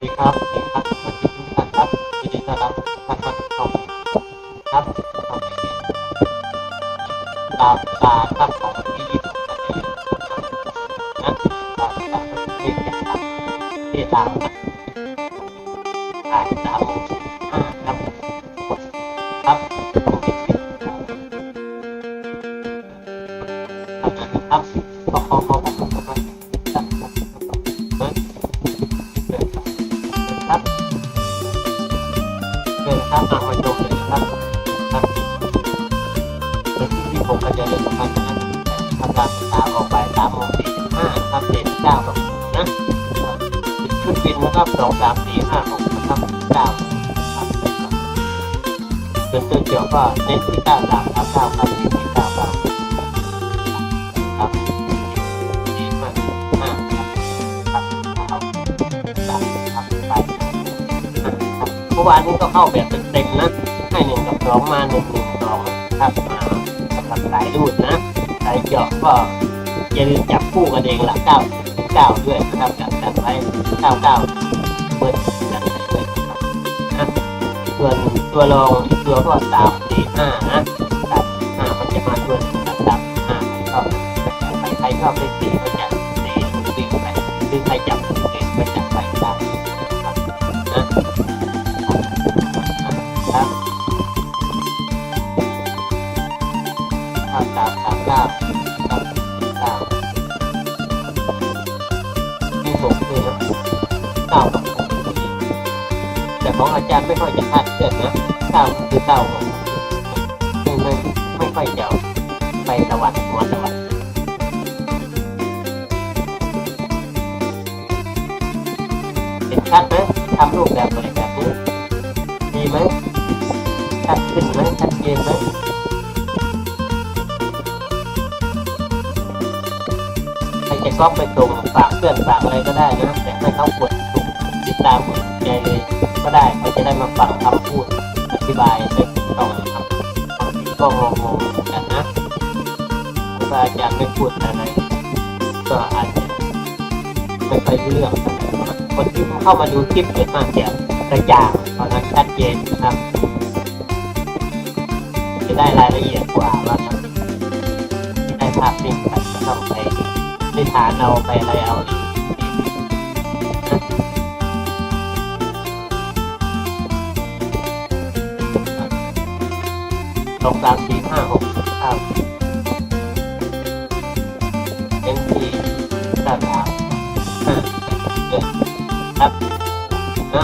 ดีครับสวัสดีครับสวัสดีทุกท่านครับยินดีต้อนรับทุกท่านเข้าสู่ช่องครับช่องนี้ตามตาครับของวันที่26กันยายนนะตามตาที่เป็นตามที่ตามนะอ่าน3:45ครับกดครับตรงนี้ทำงานนะครับขอครับเชิญครับมาชมเลยครับ26กันยายนทำการศึกษาออกไป3:45ครับเด็ก9กับนะชุดบินนะครับ2 3 4 5 6นะครับ9ครับส่วนตัวเกี่ยวก็เน้นที่9 3 3 9ครับที่9 9ครับดีมากครับไปเมื่อวานนี้ก็เข้าแบบเต็มๆนะให้1 กับ 2มา1 1 2ครับมาสำหรับสายรูดนะสายเจาะก็อย่าลืมจับคู่กันเองละ9 9ด้วยนะครับจัดไว้99เปิดกันไปด้วยนะครับนะส่วนตัวรองอีกตัวก็3 4 5นะ3 5มันจะมาตัวนึงกับ3 5ก็ใครชอบเลข4ก็จะ4วิ่งไปหรือใครจับเก่งก็จับไปได้นะครับนะครับ3 3 9ครับมี6ด้วยนะ9กับ6แต่ของอาจารย์ไม่ค่อยจะคาดเคลื่อนนะ9คือ9ไม่ค่อยจะไปตะวันหัวตะวันเห็นชัดไหมทำรูปแบบอะไรแบบนี้ดีไหมชัดขึ้นไหมชัดเจนไหมใครจะก๊อปไปส่งฝากเพื่อนฝากอะไรก็ได้นะแต่ให้เขากดติดตามใจเลยก็ได้เขาจะได้มาฟังคำพูดอธิบายได้ถูกต้องนะครับบางทีก็งงๆเหมือนกันนะเพราะว่าอาจารย์ไม่พูดอะไรก็อาจจะไม่ค่อยรู้เรื่องคนที่เข้ามาดูคลิปส่วนมากจะกระจ่างเพราะนั้นชัดเจนนะครับจะได้รายละเอียดกว่าว่าจะได้ภาพนิ่งไปก็ต้องไปในฐานเอาไปอะไรเอาอีก2 3 4 5 6ครับเป็นที่3 3 5ครับนะ